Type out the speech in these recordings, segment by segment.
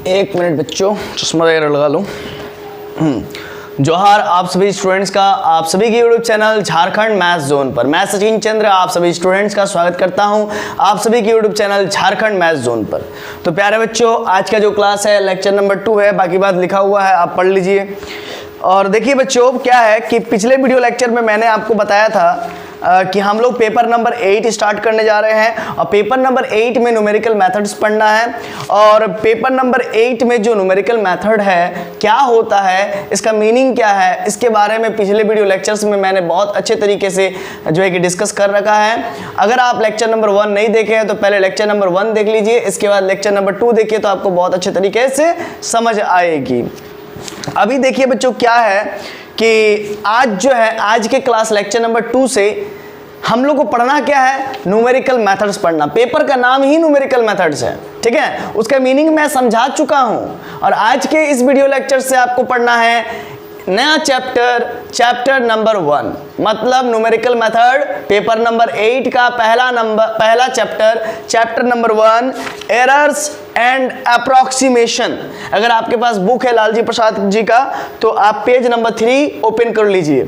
एक मिनट बच्चों, चश्मा वगैरह लगा लूँ। जोहार आप सभी स्टूडेंट्स का, आप सभी के YouTube channel Jharkhand maths zone पर मैं सचिन चंद्र आप सभी स्टूडेंट्स का स्वागत करता हूं आप सभी के YouTube channel Jharkhand maths zone पर। तो प्यारे बच्चों, आज का जो क्लास है लेक्चर नंबर 2 है, बाकी बात लिखा हुआ है, आप पढ़ लीजिए। और देखिए बच्चों, क्या है कि पिछले वीडियो लेक्चर में मैंने आपको बताया था कि हम लोग पेपर नंबर 8 स्टार्ट करने जा रहे हैं और पेपर नंबर 8 में न्यूमेरिकल मेथड्स पढ़ना है। और पेपर नंबर 8 में जो न्यूमेरिकल मेथड है क्या होता है, इसका मीनिंग क्या है, इसके बारे में पिछले वीडियो लेक्चर्स में मैंने बहुत अच्छे तरीके से जो है कि डिस्कस कर रखा है। अगर आप लेक्चर नंबर 1 नहीं देखे हैं तो पहले लेक्चर नंबर 1 देख लीजिए, इसके बाद लेक्चर नंबर 2 देखिए तो आपको बहुत अच्छे तरीके से समझ आएगी। अभी देखिए बच्चों, क्या है कि आज जो है आज के क्लास लेक्चर नंबर 2 से हम लोग को पढ़ना क्या है, न्यूमेरिकल मेथड्स पढ़ना। पेपर का नाम ही न्यूमेरिकल मेथड्स है, ठीक है, उसका मीनिंग मैं समझा चुका हूं। और आज के इस वीडियो लेक्चर से आपको पढ़ना है नया चैप्टर नंबर 1, मतलब न्यूमेरिकल मेथड पेपर नंबर 8 का पहला chapter number 1, errors and approximation. अगर आपके पास बुक है लालजी प्रसाद जी का तो आप पेज नंबर 3 ओपन कर लीजिए।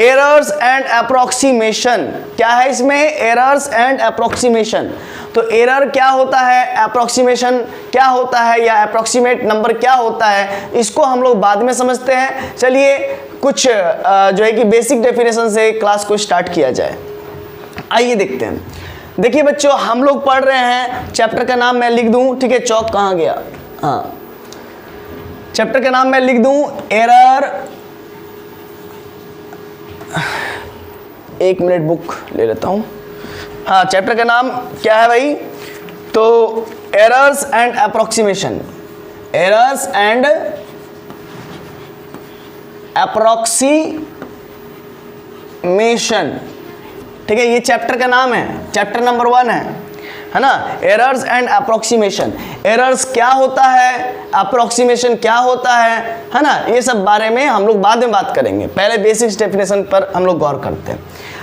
एरर्स एंड अप्रॉक्सीमेशन क्या है इसमें, एरर्स एंड अप्रॉक्सीमेशन। तो एरर क्या होता है, अप्रॉक्सीमेशन क्या होता है या अप्रॉक्सीमेट नंबर क्या होता है, इसको हम लोग बाद में समझते हैं। चलिए कुछ जो है कि बेसिक डेफिनेशन से क्लास को स्टार्ट किया जाए। आइए देखते हैं। देखिए बच्चों, हम लोग पढ़ रहे हैं, चैप्टर का नाम मैं लिख दूं, ठीक है, चौक कहाँ गया, हाँ, चैप्टर का नाम मैं लिख दूं एरर। एक मिनट बुक ले लेता हूं। हाँ, चैप्टर का नाम क्या है भाई, तो errors and approximation, errors and approximation, ठीक है, ये चैप्टर का नाम है, चैप्टर नंबर 1 है ना, एरर्स एंड अप्रॉक्सीमेशन। एरर्स क्या होता है, अप्रॉक्सीमेशन क्या होता है ना, ये सब बारे में हम लोग बाद में बात करेंगे, पहले बेसिक डेफिनेशन पर हम लोग गौर करते हैं।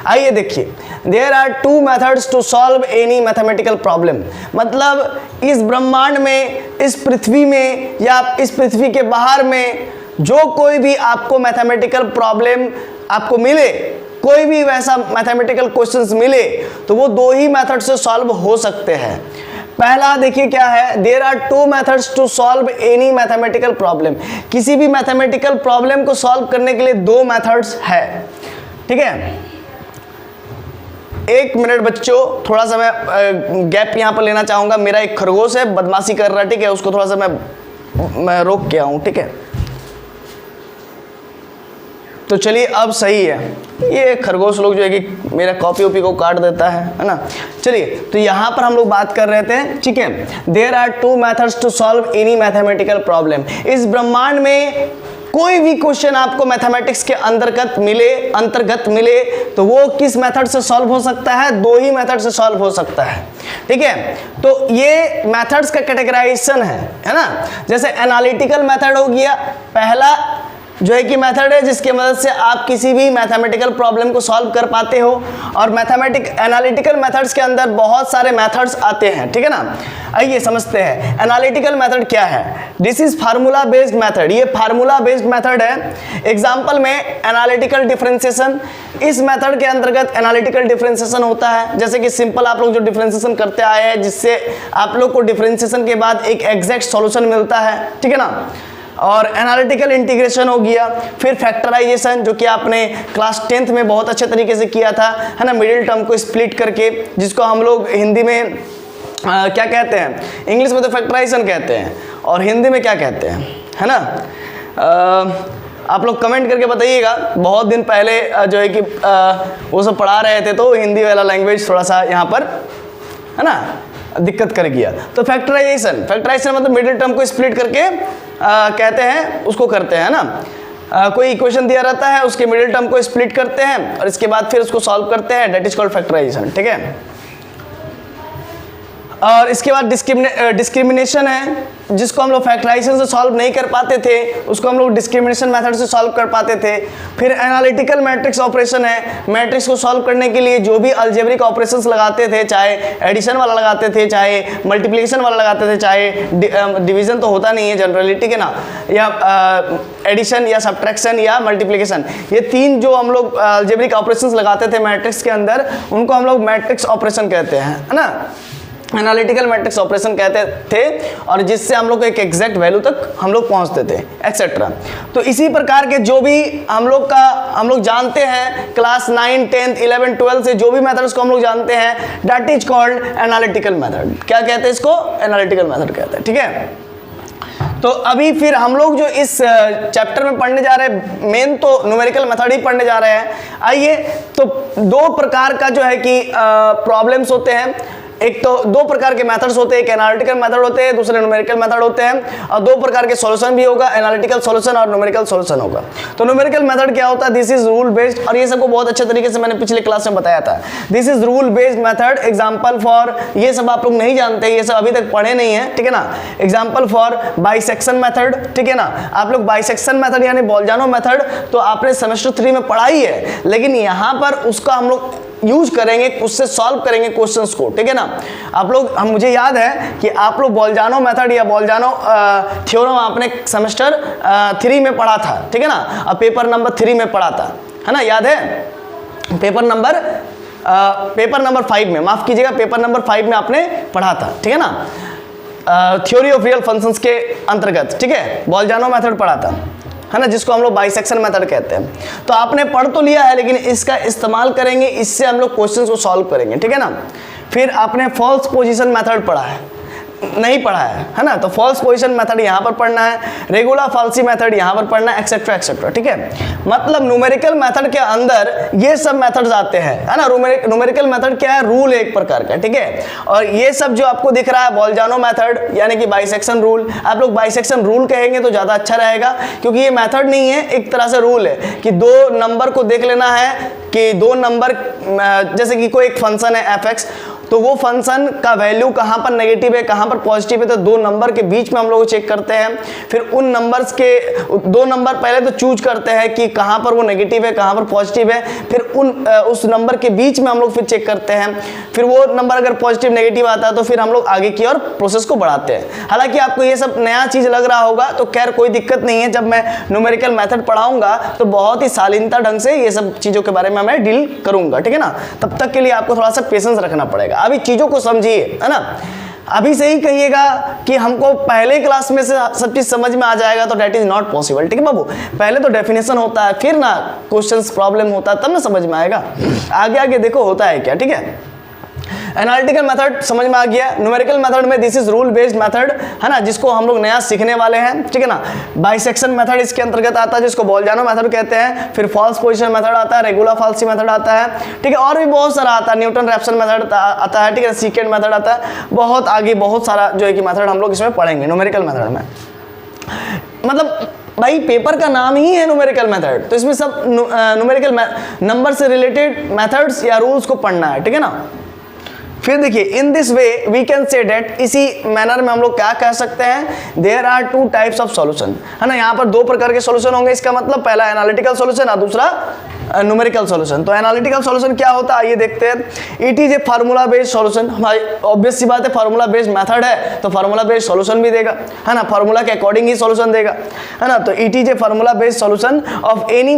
आइए देखिए, there are 2 methods to solve any mathematical problem. मतलब इस ब्रह्मांड में, इस पृथ्वी में या इस पृथ्वी के बाहर में जो कोई भी आपको मैथमेटिकल प्रॉब्लम आपको मिले, कोई भी वैसा मैथमेटिकल क्वेश्चंस मिले तो वो 2 ही मेथड से सॉल्व हो सकते हैं। पहला देखिए क्या है, there are 2 methods to solve any mathematical problem. किसी भी मैथमेटिकल प्रॉब्लम को सॉल्व करने के लिए 2 मेथड्स है, ठीक है। एक मिनट बच्चों, थोड़ा सा मैं गैप यहाँ पर लेना चाहूँगा, मेरा एक खरगोश है बदमाशी कर रहा है, ठीक है, उसको थोड़ा सा मैं रोक के आऊँ, ठीक है। तो चलिए अब सही है, ये खरगोश लोग जो है कि मेरा कॉपी ओपी को काट देता है ना। चलिए, तो यहाँ पर हम लोग बात कर रहे थे, ठीक है, there are 2 methods to solve any mathematical problem. इस ब्रह्मांड में कोई भी क्वेश्चन आपको मैथमेटिक्स के अंतर्गत मिले तो वो किस मेथड से सॉल्व हो सकता है, 2 ही मेथड से सॉल्व हो सकता है, ठीक है। तो ये मेथड्स का कैटेगराइजेशन है ना। जैसे एनालिटिकल मेथड हो गया, पहला जो है कि मेथड है जिसकी मदद से आप किसी भी मैथमेटिकल प्रॉब्लम को सॉल्व कर पाते हो। और एनालिटिकल मेथड्स के अंदर बहुत सारे मेथड्स आते हैं, ठीक है ना। आइए समझते हैं एनालिटिकल मेथड क्या है। This is formula based method, ये फार्मूला बेस्ड मेथड है। एग्जांपल में एनालिटिकल डिफरेंशिएशन, इस मेथड के अंतर्गत एनालिटिकल डिफरेंशिएशन होता है। जैसे कि सिंपल आप लोग जो डिफरेंशिएशन करते आए हैं, जिससे आप लोग को डिफरेंशिएशन के बाद एक एग्जैक्ट सॉल्यूशन मिलता है, ठीक है ना। और एनालिटिकल इंटीग्रेशन हो गया, फिर फैक्टराइजेशन जो कि आपने क्लास 10th में बहुत अच्छे तरीके से किया था, है ना, मिडिल टर्म को स्प्लिट करके, जिसको हम लोग हिंदी में क्या कहते हैं, इंग्लिश में तो फैक्टराइजेशन कहते हैं और हिंदी में क्या कहते हैं, है ना। आप लोग कमेंट करके बताइएगा। बहुत दिन पहले जो है कि वो सब पढ़ा रहे थे तो हिंदी वाला लैंग्वेज थोड़ा सा यहाँ पर, है ना, दिक्कत कर गया। तो फैक्टराइजेशन मतलब मिडिल टर्म को स्प्लिट करके कहते हैं, उसको करते हैं ना। कोई इक्वेशन दिया रहता है, उसके मिडिल टर्म को स्प्लिट करते हैं और इसके बाद फिर उसको सॉल्व करते हैं, दैट इज कॉल्ड फैक्टराइजेशन, ठीक है। और इसके बाद डिस्क्रिमिनेशन है, जिसको हम लोग फैक्टराइजेशन से सॉल्व नहीं कर पाते थे उसको हम लोग डिस्क्रिमिनेशन मेथड से सॉल्व कर पाते थे। फिर एनालिटिकल मैट्रिक्स ऑपरेशन है, मैट्रिक्स को सॉल्व करने के लिए जो भी अलजेब्रिक ऑपरेशंस लगाते थे, चाहे एडिशन वाला लगाते थे, चाहे मल्टीप्लिकेशन वाला लगाते थे, चाहे डिवीजन तो होता नहीं है जनरली, ठीक है ना, या एडिशन या सब्ट्रैक्शन या मल्टीप्लिकेशन, ये तीन जो हम लोग अलजेब्रिक ऑपरेशंस लगाते थे मैट्रिक्स के अंदर उनको हम लोग मैट्रिक्स ऑपरेशन कहते हैं, है ना, एनालिटिकल मैट्रिक्स ऑपरेशन कहते थे, और जिससे हम लोग एक एग्जैक्ट वैल्यू तक हम लोग पहुंचते थे एक्सेट्रा। तो इसी प्रकार के जो भी हम लोग जानते हैं क्लास 9, 10, 11, 12 से जो भी मेथड्स को हम लोग जानते हैं that is called analytical method. क्या कहते हैं इसको? एनालिटिकल मेथड कहते हैं, ठीक है। तो अभी फिर हम लोग जो इस चैप्टर में पढ़ने जा रहे हैं मेन तो न्यूमेरिकल मेथड ही पढ़ने जा रहे हैं। आइए, तो दो प्रकार का जो है कि प्रॉब्लम्स होते हैं, एक तो दो प्रकार के मेथड्स होते हैं, एक एनालिटिकल मेथड होते हैं, दूसरे न्यूमेरिकल मेथड होते हैं, और दो प्रकार के सॉल्यूशन भी होगा, एनालिटिकल सॉल्यूशन और न्यूमेरिकल सॉल्यूशन होगा। तो न्यूमेरिकल मेथड क्या होता है? दिस इज रूल बेस्ड, और ये सबको बहुत अच्छे तरीके से मैंने पिछले क्लास में बताया था। This is rule based method, example for, ये सब आप लोग नहीं जानते, ये सब अभी तक पढ़े नहीं है, ठीक है ना। एग्जांपल फॉर बाइसेक्शन मेथड, ठीक है ना, आप लोग बाइसेक्शन मेथड यानी बोल्जानो मेथड तो आपने सेमेस्टर 3 में पढ़ा ही है, लेकिन यहाँ पर उसका हम लोग यूज करेंगे, उससे सॉल्व करेंगे क्वेश्चंस को, ठीक है ना। आप लोग मुझे याद है कि आप लोग बोल्जानो मेथड या बोल्जानो थ्योरम आपने सेमेस्टर 3 में पढ़ा था, ठीक है ना, और पेपर नंबर 3 में पढ़ा था, है ना, याद है? पेपर नंबर 5 में, माफ कीजिएगा, पेपर नंबर 5 में आपने पढ़ा था, ठीक है ना, थ्योरी ऑफ रियल फंक्शंस के अंतर्गत, ठीक है, बोल्जानो मेथड पढ़ा था, है ना, जिसको हम लोग बाइसेक्शन मेथड कहते हैं। तो आपने पढ़ तो लिया है, लेकिन इसका इस्तेमाल करेंगे, इससे हम लोग क्वेश्चंस को सॉल्व करेंगे, ठीक है ना। फिर आपने फॉल्स पोजीशन मेथड पढ़ा है, नहीं पढ़ा है ना, तो फॉल्स पोजीशन मेथड यहाँ पर पढ़ना है, रेगुलर फॉल्सी मेथड यहाँ पर पढ़ना है, एक्सेट्रा एक्सेट्रा, ठीक है। मतलब न्यूमेरिकल मेथड के अंदर ये सब मेथड्स आते हैं, है ना। न्यूमेरिकल मेथड क्या है? रूल एक प्रकार का, ठीक है। और ये सब जो आपको दिख रहा है बोल्जानो मेथड यानी कि बाइसेक्शन रूल, आप लोग बाइसेक्शन रूल कहेंगे तो ज़्यादा अच्छा रहेगा, क्योंकि ये मेथड नहीं है, एक तरह से रूल है कि दो नंबर को देख लेना है कि दो नंबर, जैसे कि कोई एक फंक्शन है f(x), तो वो फंक्शन का वैल्यू कहाँ पर नेगेटिव है कहाँ पर पॉजिटिव है, तो दो नंबर के बीच में हम लोग चेक करते हैं। फिर उन नंबर्स के दो नंबर पहले तो चूज करते हैं कि कहाँ पर वो नेगेटिव है कहाँ पर पॉजिटिव है, फिर उस नंबर के बीच में हम लोग फिर चेक करते हैं। फिर वो नंबर अगर पॉजिटिव नेगेटिव आता है तो फिर हम लोग आगे की ओर प्रोसेस को बढ़ाते हैं। हालांकि आपको ये सब नया चीज़ लग रहा होगा, तो खैर कोई दिक्कत नहीं है, जब मैं न्यूमेरिकल मेथड पढ़ाऊंगा तो बहुत ही शालीनता ढंग से ये सब चीज़ों के बारे में मैं डील करूंगा, ठीक है ना। तब तक के लिए आपको थोड़ा सा पेशेंस रखना पड़ेगा, अभी चीज़ों को समझिए, है ना। अभी से ही कहिएगा कि हमको पहले क्लास में से सब चीज़ समझ में आ जाएगा, तो डेट इज नॉट पॉसिबल, ठीक है बाबू। पहले तो डेफिनेशन होता है, फिर ना क्वेश्चंस प्रॉब्लम होता है, तब ना समझ में आएगा। आगे आगे देखो होता है क्या, ठीक है। एनालिटिकल मेथड समझ में आ गया। न्यूमेरिकल मेथड में this is rule based method, है ना, जिसको हम लोग नया सीखने वाले हैं, ठीक है ना। बाइसेक्शन मेथड इसके अंतर्गत आता है, जिसको बोल्जानो मेथड कहते हैं। फिर फॉल्स पोजीशन मेथड आता है, रेगुलर फॉल्सी मेथड आता है, ठीक है, और भी बहुत सारा आता है, न्यूटन रैप्सन मेथड आता है, ठीक है, सीकेंट मेथड आता है, बहुत आगे बहुत सारा जो है कि मेथड हम लोग इसमें पढ़ेंगे न्यूमेरिकल मेथड में। मतलब भाई पेपर का नाम ही है न्यूमेरिकल मेथड, तो इसमें सब न्यूमेरिकल नंबर से रिलेटेड मेथड्स या रूल्स को पढ़ना है, ठीक है ना। फिर देखिए, in this way we can say that, इसी मैनर में हम लोग क्या कह सकते हैं, there are two types of solution, है ना। यहाँ पर दो प्रकार के सॉल्यूशन होंगे, इसका मतलब पहला एनालिटिकल सॉल्यूशन और दूसरा न्यूमेरिकल सॉल्यूशन। तो एनालिटिकल सॉल्यूशन क्या होता है, आइए देखते हैं। It is a formula based solution, हमारी ऑब्वियस सी बात है, फार्मूला बेस्ड मेथड है तो फार्मूला बेस्ड सॉल्यूशन भी देगा, है ना, फार्मूला के अकॉर्डिंग ही सॉल्यूशन देगा, है ना। तो it is a formula based solution of any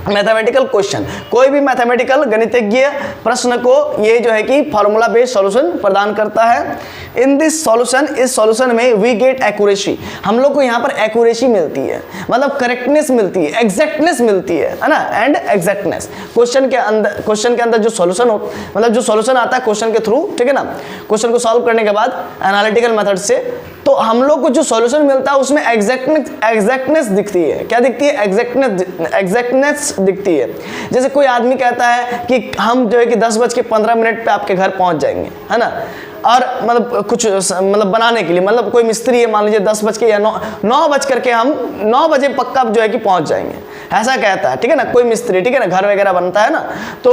mathematical question, कोई भी मैथमेटिकल गणितज्ञ प्रश्न को ये जो है कि फार्मूला बेस्ड सॉल्यूशन प्रदान करता है। इन दिस सॉल्यूशन, इस सॉल्यूशन में वी गेट एक्यूरेसी, हम लोग को यहाँ पर एक्यूरेसी मिलती है, मतलब करेक्टनेस मिलती है, एग्जैक्टनेस मिलती है ना, एंड एग्जैक्टनेस। क्वेश्चन के अंदर जो सॉल्यूशन हो, मतलब जो सॉल्यूशन आता है क्वेश्चन के थ्रू, ठीक है ना, क्वेश्चन को सॉल्व करने के बाद एनालिटिकल मेथड से, तो हम लोग को जो सॉल्यूशन मिलता है उसमें एग्जैक्टनेस दिखती है। क्या दिखती है? एग्जैक्टनेस दिखती है। जैसे कोई आदमी कहता है कि हम जो है कि 10:15 पे आपके घर पहुंच जाएंगे, है ना, और मतलब कुछ मतलब बनाने के लिए, मतलब कोई मिस्त्री है मान लीजिए 10 बज के या 9 बज करके हम 9 बजे पक्का जो है कि पहुंच जाएंगे, ऐसा कहता है, ठीक है ना, कोई मिस्त्री, ठीक है ना, घर वगैरह बनता है ना, तो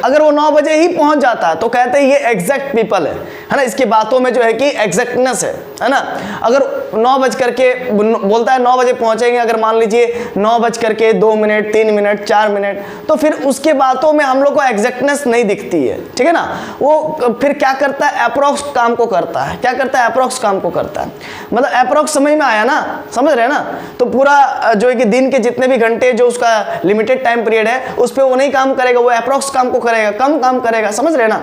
अगर वो 9 बजे ही पहुंच जाता है तो कहते हैं ये एग्जैक्ट पीपल है ना, इसकी बातों में जो है कि एग्जैक्टनेस है ना। अगर 9 बज करके बोलता है 9 बजे पहुंचेंगे, अगर मान लीजिए 9 बज करके 2 मिनट 3 मिनट 4 मिनट, तो फिर उसके बातों में हम लोग को एग्जैक्टनेस नहीं दिखती है, ठीक है ना। वो फिर क्या करता है, अप्रोक्स काम को करता है, क्या करता है, अप्रोक्स काम को करता है, मतलब अप्रोक्स समझ में आया ना, समझ रहे हैं ना। तो पूरा जो है कि दिन के जितने भी घंटे जो उसका लिमिटेड टाइम पीरियड है उस पर वो नहीं काम करेगा, वो अप्रोक्स काम को करेगा, कम काम करेगा, समझ रहे हैं ना।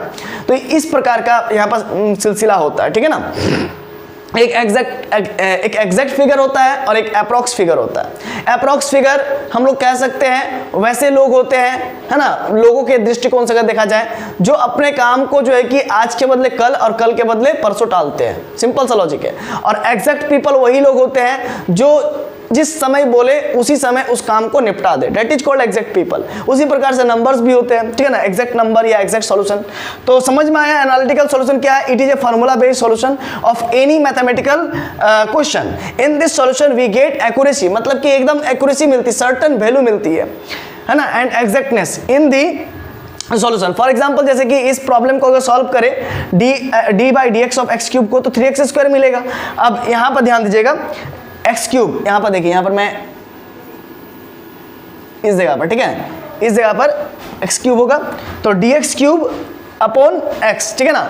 तो इस प्रकार का यहाँ पर सिलसिला होता है, ठीक है ना। एक एग्जैक्ट फिगर होता है और एक अप्रोक्स फिगर होता है। अप्रोक्स फिगर हम लोग कह सकते हैं वैसे लोग होते हैं, है ना, लोगों के दृष्टिकोण से अगर देखा जाए, जो अपने काम को जो है कि आज के बदले कल और कल के बदले परसों टालते हैं, सिंपल सा लॉजिक है। और एग्जैक्ट पीपल वही लोग होते हैं जो जिस समय बोले उसी समय उस काम को निपटा दे, that is called exact people. उसी प्रकार से नंबर्स भी होते हैं, ठीक है ना, एग्जैक्ट नंबर या एग्जैक्ट सॉल्यूशन। तो समझ में आया एनालिटिकल सॉल्यूशन क्या है। It is a formula based solution of any mathematical question. In this solution we get accuracy, मतलब कि एकदम एक्यूरेसी मिलती, सर्टेन वैल्यू मिलती है ना, and exactness in the solution. For example जैसे कि इस प्रॉब्लम को अगर सॉल्व करें D by D x of x cube को, तो 3x स्क्वायर मिलेगा। अब यहां पर ध्यान दीजिएगा, एक्स क्यूब यहां पर देखिए, यहां पर मैं इस जगह पर, ठीक है, इस जगह पर एक्स क्यूब होगा, तो D x cube upon x, ठीक है ना,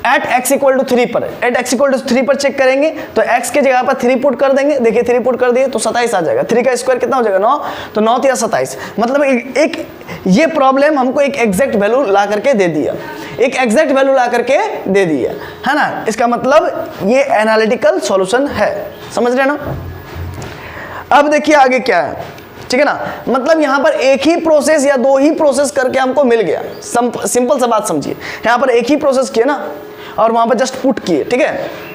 एट एक्स इक्वल टू 3 पर, एट एक्स इक्वल टू 3 पर चेक करेंगे तो एक्स के जगह पर 3 पुट कर देंगे, देखिए 3 पुट कर दिए तो 27 आ जाएगा। 3 का स्क्वायर कितना हो जाएगा 9, तो 9 या 27, मतलब एक ये प्रॉब्लम हमको एक एग्जैक्ट वैल्यू ला करके दे दिया, एक एग्जैक्ट वैल्यू ला करके दे दिया, है ना। इसका मतलब ये एनालिटिकल सॉल्यूशन है, समझ रहे हैं ना। अब देखिए आगे क्या है, ठीक है ना, मतलब यहां पर एक ही प्रोसेस या 2 ही प्रोसेस करके हमको मिल गया। सिंपल सा बात समझिए, यहां पर एक ही प्रोसेस किए ना और वहां पर जस्ट पुट किए, ठीक है।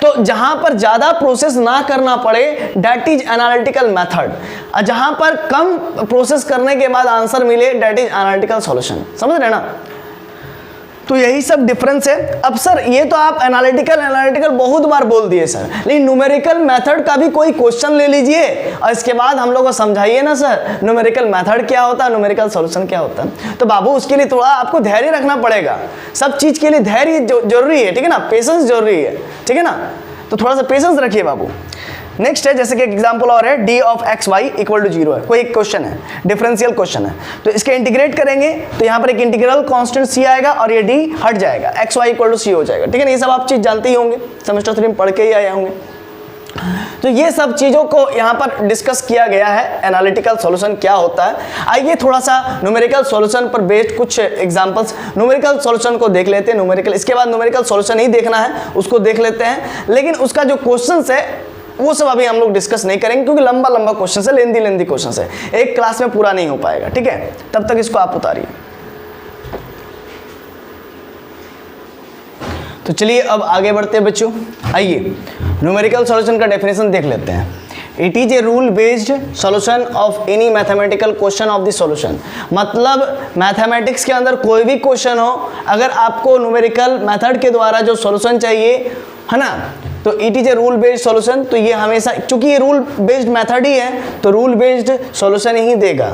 तो जहां पर ज्यादा प्रोसेस ना करना पड़े दैट इज एनालिटिकल मेथड, और जहां पर कम प्रोसेस करने के बाद आंसर मिले दैट इज एनालिटिकल सॉल्यूशन, समझ रहे हैं ना। तो यही सब डिफरेंस है। अब सर ये तो आप एनालिटिकल बहुत बार बोल दिए सर, लेकिन न्यूमेरिकल मेथड का भी कोई क्वेश्चन ले लीजिए और इसके बाद हम लोग को समझाइए ना सर न्यूमेरिकल मेथड क्या होता है, न्यूमेरिकल सॉल्यूशन क्या होता है। तो बाबू उसके लिए थोड़ा आपको धैर्य रखना पड़ेगा, सब चीज के लिए धैर्य जरूरी है, ठीक है ना, पेशेंस जरूरी है, ठीक है ना। तो थोड़ा सा पेशेंस रखिए बाबू। नेक्स्ट है जैसे कि एग्जांपल और है D of X Y equal to 0 है, कोई एक क्वेश्चन है, डिफरेंशियल क्वेश्चन है, तो इसके इंटीग्रेट करेंगे तो यहाँ पर एक इंटीग्रल कांस्टेंट सी आएगा और ये डी हट जाएगा, एक्स वाई इक्वल टू सी हो जाएगा, ठीक है ना। ये सब आप चीज जानते ही होंगे, सेमेस्टर 3 में पढ़ के ही आए होंगे। तो ये सब चीजों को यहाँ पर डिस्कस किया गया है, एनालिटिकल सॉल्यूशन क्या होता है। आइए थोड़ा सा न्यूमेरिकल सॉल्यूशन पर बेस्ड कुछ एग्जांपल्स, न्यूमेरिकल सॉल्यूशन को देख लेते हैं, न्यूमेरिकल, इसके बाद न्यूमेरिकल सॉल्यूशन ही देखना है उसको देख लेते हैं, लेकिन उसका जो क्वेश्चंस है वो सब अभी हम लोग डिस्कस नहीं करेंगे क्योंकि लंबा लंबा क्वेश्चन है, लेंदी क्वेश्चन है, एक क्लास में पूरा नहीं हो पाएगा, ठीक है। तब तक इसको आप उतारिए। तो चलिए अब आगे बढ़ते हैं बच्चों, आइए न्यूमेरिकल सॉल्यूशन का डेफिनेशन देख लेते हैं। It is a rule based solution of any mathematical question of the solution, मतलब मैथमेटिक्स के अंदर कोई भी क्वेश्चन हो, अगर आपको न्यूमेरिकल मेथड के द्वारा जो सॉल्यूशन चाहिए, है ना, तो it is a rule based solution. तो ये हमेशा, क्योंकि ये रूल बेस्ड मेथड ही है तो रूल बेस्ड सॉल्यूशन ही देगा।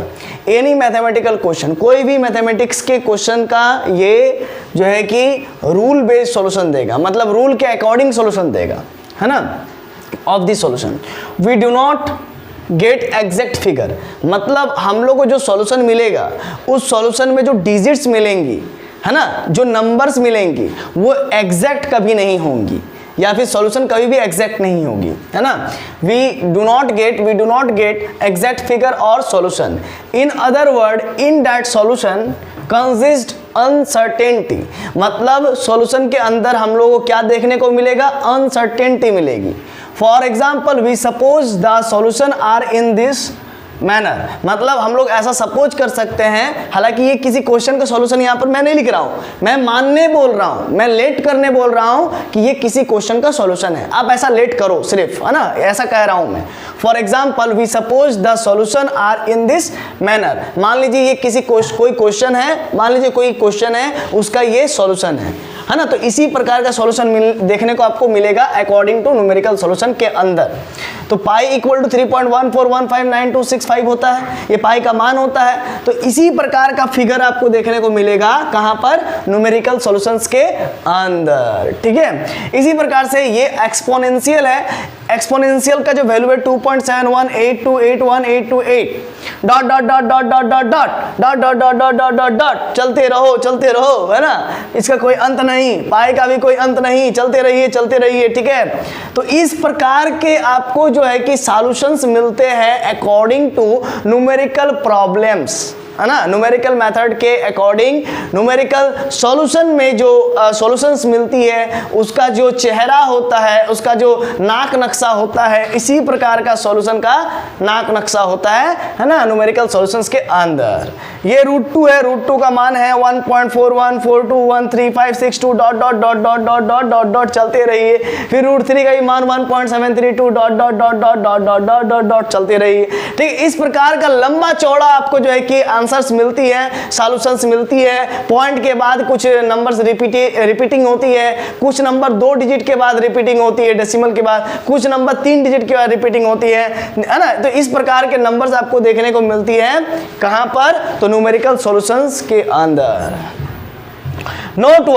एनी मैथमेटिकल क्वेश्चन, कोई भी मैथमेटिक्स के क्वेश्चन का ये जो है कि रूल बेस्ड सॉल्यूशन देगा, मतलब रूल के अकॉर्डिंग सॉल्यूशन देगा, है ना, of the solution. We do not get exact figure, मतलब हम लोग को जो सॉल्यूशन मिलेगा उस सॉल्यूशन में जो डिजिट्स मिलेंगी, है ना, जो नंबर्स मिलेंगी वो एग्जैक्ट कभी नहीं होंगी, या फिर सॉल्यूशन कभी भी एग्जैक्ट नहीं होगी, है ना। We do not get exact figure और solution. In other word in that solution consist uncertainty, मतलब सॉल्यूशन के अंदर हम लोगों को क्या देखने को मिलेगा, अनसर्टेनिटी मिलेगी। For example we suppose the solution are in this manner, मतलब हम लोग ऐसा सपोज कर सकते हैं, हालांकि ये किसी क्वेश्चन का सॉल्यूशन यहाँ पर मैं नहीं लिख रहा हूँ, मैं मानने बोल रहा हूँ, मैं लेट करने बोल रहा हूँ कि ये किसी क्वेश्चन का सॉल्यूशन है, आप ऐसा लेट करो सिर्फ, है ना, ऐसा कह रहा हूँ मैं। For example we suppose the solution are in this manner, मान लीजिए ये किसी कोई क्वेश्चन है, मान लीजिए कोई क्वेश्चन है उसका ये सॉल्यूशन है, है ना। तो इसी प्रकार का सॉल्यूशन देखने को आपको मिलेगा अकॉर्डिंग टू न्यूमेरिकल सॉल्यूशन के अंदर। तो पाई इक्वल टू 3.14159265 होता है, ये पाई का मान होता है। तो इसी प्रकार का फिगर आपको देखने को मिलेगा कहां पर, न्यूमेरिकल सॉल्यूशंस के अंदर, ठीक है। इसी प्रकार से ये एक्सपोनेंशियल है, एक्सपोनेंशियल का जो वैल्यू है 2.7182818828 dot dot dot dot dot dot dot dot dot dot dot dot dot dot चलते रहो, है ना। इसका कोई अंत नहीं, पाई का भी कोई अंत नहीं, चलते रहिए, ठीक है। तो इस प्रकार के आपको जो है कि सॉल्यूशंस मिलते हैं अकॉर्डिंग टू न्यूमेरिकल प्रॉब्लम्स, है ना। न्यूमेरिकल मेथड के अकॉर्डिंग न्यूमेरिकल सॉल्यूशन में जो सॉल्यूशंस मिलती है उसका जो चेहरा होता है, उसका जो नाक नक्शा होता है, इसी प्रकार का सॉल्यूशन का नाक नक्शा होता है ना, न्यूमेरिकल सॉल्यूशंस के अंदर। ये √2 है, √2 का मान है 1.41421356 dot dot dot dot dot dot dot dot चलते रहिए। फिर √3 का ही मान 1.732 dot dot dot dot dot dot dot dot dot चलते रहिए, ठीक। इस प्रकार का लंबा चौड़ा आपको जो है कि आंसर्स मिलती है, सॉल्यूशंस मिलती है। पॉइंट के बाद कुछ नंबर्स रिपीटिंग होती है, कुछ नंबर 2 डिजिट के बाद रिपीटिंग होती है, डेसिमल के बाद कुछ नंबर 3 डिजिट के बाद रिपीटिंग होती है ना। तो इस प्रकार के नंबर्स आपको देखने को मिलती है कहां पर, तो न्यूमेरिकल सॉल्यूशंस के अंदर। नोट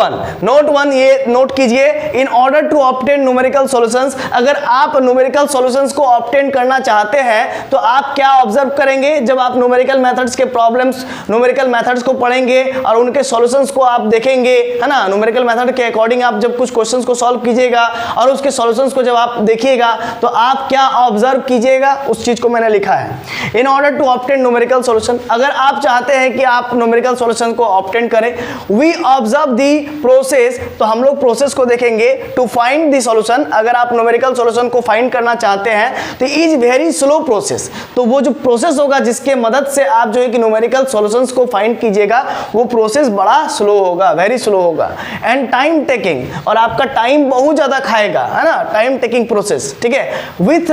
वन ये नोट कीजिए, in order to obtain numerical solutions, अगर आप न्यूमेरिकल सॉल्यूशंस को ऑब्टेन करना चाहते हैं तो आप क्या ऑब्जर्व करेंगे, जब आप न्यूमेरिकल मेथड्स के प्रॉब्लम्स, न्यूमेरिकल मेथड्स को पढ़ेंगे और उनके सॉल्यूशंस को आप देखेंगे, है ना। न्यूमेरिकल मेथड के अकॉर्डिंग आप जब कुछ क्वेश्चंस को सॉल्व कीजिएगा और उसके सॉल्यूशंस को जब आप देखिएगा तो आप क्या ऑब्जर्व कीजिएगा, उस चीज को मैंने लिखा है। In order to obtain numerical solution, अगर आप चाहते हैं कि आप न्यूमेरिकल सॉल्यूशन को ऑब्टेन करें, वी ऑब्जर्व दी प्रोसेस, तो हम लोग प्रोसेस को देखेंगे टू फाइंड दी सॉल्यूशन। अगर आप न्यूमेरिकल सॉल्यूशन को फाइंड करना चाहते हैं तो इज वेरी स्लो प्रोसेस, तो वो जो प्रोसेस होगा जिसके मदद से आप जो है कि न्यूमेरिकल सॉल्यूशंस को फाइंड कीजिएगा, वो प्रोसेस बड़ा स्लो होगा, वेरी स्लो होगा, एंड टाइम टेकिंग, और आपका टाइम बहुत ज्यादा खाएगा, है ना, टाइम टेकिंग प्रोसेस, ठीक है। विथ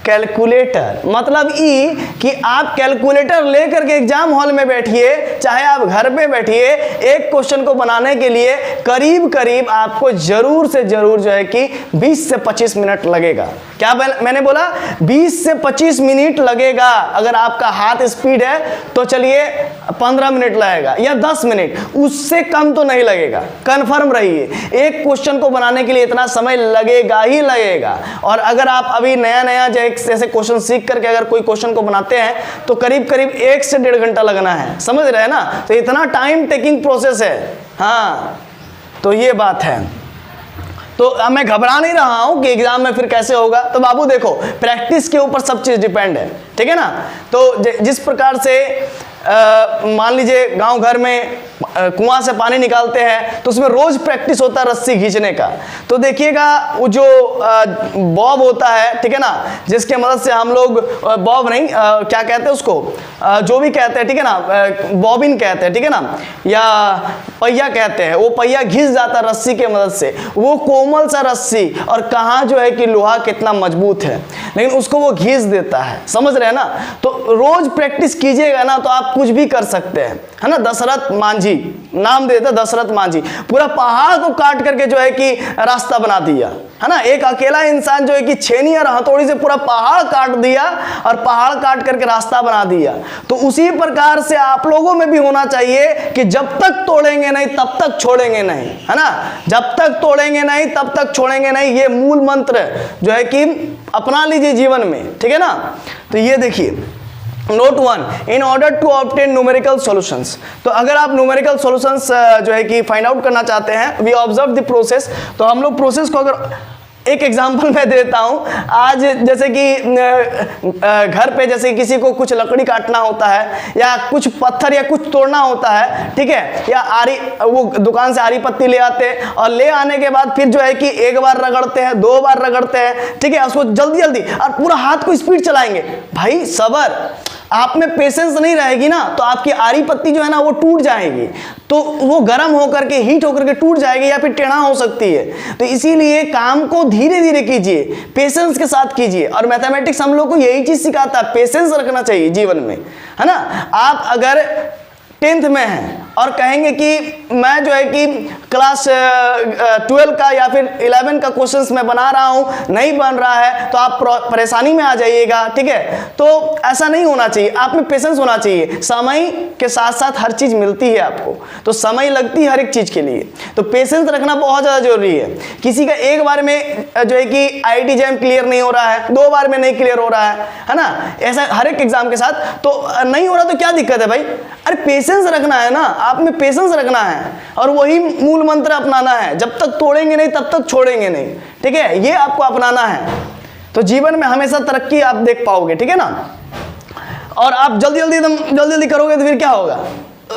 कैलकुलेटर, मतलब ई कि आप कैलकुलेटर लेकर के एग्जाम हॉल में बैठिए, चाहे आप घर पे बैठिए, एक क्वेश्चन को बनाने के लिए करीब करीब आपको जरूर से जरूर जो है कि 20 से 25 मिनट लगेगा। क्या मैंने बोला, 20 से 25 मिनट लगेगा। अगर आपका हाथ स्पीड है तो चलिए 15 मिनट लगेगा या 10 मिनट, उससे कम तो नहीं लगेगा, कंफर्म रहिए। एक क्वेश्चन को बनाने के लिए इतना समय लगेगा ही लगेगा। और अगर आप अभी नया नया जैसे क्वेश्चन सीख करके अगर कोई क्वेश्चन को बनाते हैं तो करीब करीब 1 से 1.5 घंटा लगना है, समझ रहे हैं ना। तो इतना टाइम टेकिंग प्रोसेस है, हाँ, तो ये बात है। तो मैं घबरा नहीं रहा हूं कि एग्जाम में फिर कैसे होगा, तो बाबू देखो प्रैक्टिस के ऊपर सब चीज डिपेंड है, ठीक है ना। तो जिस प्रकार से मान लीजिए गांव घर में कुआं से पानी निकालते हैं तो उसमें रोज प्रैक्टिस होता है रस्सी खींचने का। तो देखिएगा वो जो बॉब होता है, ठीक है ना, जिसके मदद से हम लोग बॉब नहीं क्या कहते हैं उसको, जो भी कहते हैं, ठीक है ना, बॉबिन कहते हैं, ठीक है ना, या पहिया कहते हैं। वो पहिया घिस जाता है रस्सी के मदद से, वो कोमल सा रस्सी, और कहाँ जो है कि लोहा कितना मजबूत है, लेकिन उसको वो घिस देता है, समझ रहे हैं ना। तो रोज प्रैक्टिस कीजिएगा ना तो आप कुछ भी कर सकते हैं, है ना। दशरथ मांझी नाम देता, दशरथ मांझी पूरा पहाड़ को काट करके जो है कि रास्ता बना दिया, है ना। एक अकेला इंसान जो है कि छेनी और हथौड़ी से पूरा पहाड़ काट दिया और पहाड़ काट करके रास्ता बना दिया। तो उसी प्रकार से आप लोगों में भी होना चाहिए कि जब तक तोड़ेंगे नहीं तब तक छोड़ेंगे नहीं, है ना। जब तक तोड़ेंगे नहीं तब तक छोड़ेंगे नहीं, ये मूल मंत्र जो है कि अपना लीजिए जीवन में, ठीक है ना। तो ये देखिए note 1, in order to obtain numerical solutions, तो अगर आप न्यूमेरिकल सॉल्यूशंस जो है कि फाइंड आउट करना चाहते हैं, वी ऑब्जर्व द प्रोसेस। तो हम लोग प्रोसेस को अगर एक एग्जांपल मैं देता हूं, आज जैसे कि घर पे जैसे किसी को कुछ लकड़ी काटना होता है या कुछ पत्थर या कुछ तोड़ना होता है, ठीक है, या आरी, वो दुकान से आरी पत्ती ले आते हैं और ले आने के बाद फिर जो है कि एक बार रगड़ते हैं, 2 बार रगड़ते हैं, ठीक है, उसको जल्दी जल्दी और पूरा हाथ को स्पीड चलाएंगे। भाई सबर, आप में पेशेंस नहीं रहेगी ना तो आपकी आरी पत्ती जो है ना वो टूट जाएगी, तो वो गर्म होकर के हीट होकर के टूट जाएगी या फिर टेढ़ा हो सकती है। तो इसीलिए काम को धीरे धीरे कीजिए, पेशेंस के साथ कीजिए। और मैथमेटिक्स हम लोग को यही चीज सिखाता है, पेशेंस रखना चाहिए जीवन में, है ना। आप अगर 10th में हैं और कहेंगे कि मैं जो है कि क्लास 12 का या फिर 11 का क्वेश्चंस मैं बना रहा हूं, नहीं बन रहा है तो आप परेशानी में आ जाइएगा, ठीक है। तो ऐसा नहीं होना चाहिए, आप में पेशेंस होना चाहिए। समय के साथ साथ हर चीज मिलती है आपको, तो समय लगती है हर एक चीज के लिए, तो पेशेंस रखना बहुत ज्यादा जरूरी है। किसी का एक बार में जो है कि IIT JAM क्लियर नहीं हो रहा है, 2 बार में नहीं क्लियर हो रहा है ना, ऐसा हर एक एग्जाम के साथ। तो नहीं हो रहा तो क्या दिक्कत है भाई, अरे पेशेंस रखना है ना, आप में पेशेंस रखना है और वही मूल मंत्र अपनाना है। जब तक तोड़ेंगे नहीं तब तक छोड़ेंगे नहीं, ठीक है, ये आपको अपनाना है, तो जीवन में हमेशा तरक्की आप देख पाओगे, ठीक है ना। और आप जल्दी करोगे तो फिर क्या होगा,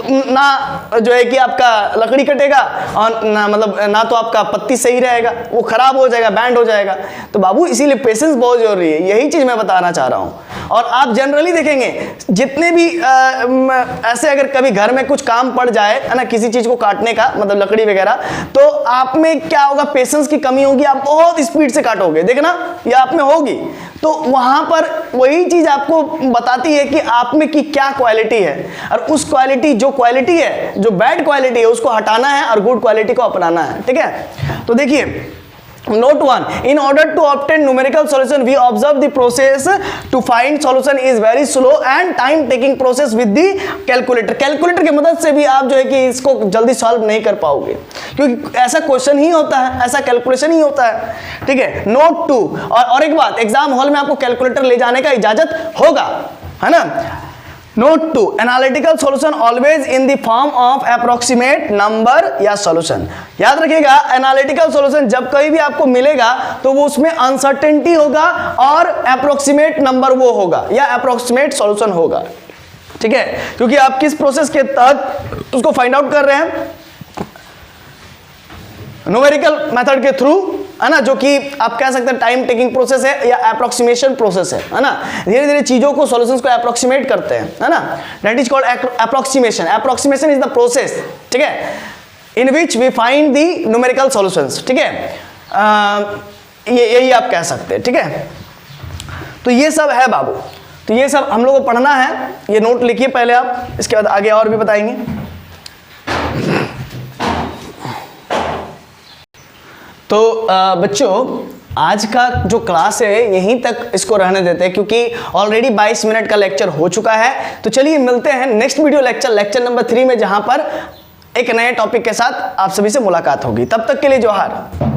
ना जो है कि आपका लकड़ी कटेगा और ना मतलब ना तो आपका पत्ती सही रहेगा, वो खराब हो जाएगा, बैंड हो जाएगा। तो बाबू इसीलिए पेशेंस बहुत जरूरी है, यही चीज मैं बताना चाह रहा हूं। और आप जनरली देखेंगे जितने भी ऐसे अगर कभी घर में कुछ काम पड़ जाए है ना, किसी चीज को काटने का मतलब लकड़ी वगैरह, तो आप में क्या होगा, पेशेंस की कमी होगी, आप बहुत स्पीड से काटोगे, देखना ये आप में होगी। तो वहां पर वही चीज आपको बताती है कि आप में की क्या क्वालिटी है, और उस क्वालिटी जो क्वालिटी है, जो बैड क्वालिटी है उसको हटाना है और गुड क्वालिटी को अपनाना है, ठीक है। तो देखिए Note 1, in order to obtain numerical solution we observe the process to find solution is very slow and time taking process with the calculator। Calculator की मदद से भी आप जो है कि इसको जल्दी सॉल्व नहीं कर पाओगे, क्योंकि ऐसा क्वेश्चन ही होता है, ऐसा कैलकुलेशन ही होता है, ठीक है। Note 2, और एक बात, एग्जाम हॉल में आपको कैलकुलेटर ले जाने का इजाजत होगा, है ना। Note 2, analytical solution always in the form of approximate number या सॉल्यूशन। याद रखिएगा, एनालिटिकल सॉल्यूशन जब कहीं भी आपको मिलेगा तो वो उसमें अनसर्टेनिटी होगा और अप्रोक्सीमेट नंबर वो होगा या अप्रोक्सीमेट सॉल्यूशन होगा, ठीक है। क्योंकि आप किस प्रोसेस के तहत उसको फाइंड आउट कर रहे हैं, न्यूमेरिकल मेथड के थ्रू, है ना, जो कि आप कह सकते हैं टाइम टेकिंग प्रोसेस है या अप्रोक्सीमेशन प्रोसेस है ना। धीरे धीरे चीजों को, सॉल्यूशंस को अप्रोक्सीमेट करते हैं, है ना, that is called approximation. Approximation is the process, ठीक है, in which we find the numerical solutions, ठीक है। यही आप कह सकते हैं, ठीक है। तो ये सब है बाबू, तो ये सब हम लोग को पढ़ना है, ये नोट लिखिए पहले आप, इसके बाद आगे और भी बताएंगे। तो बच्चों आज का जो क्लास है यहीं तक इसको रहने देते हैं, क्योंकि ऑलरेडी 22 मिनट का लेक्चर हो चुका है। तो चलिए मिलते हैं नेक्स्ट वीडियो लेक्चर नंबर 3 में, जहां पर एक नए टॉपिक के साथ आप सभी से मुलाकात होगी। तब तक के लिए जोहार।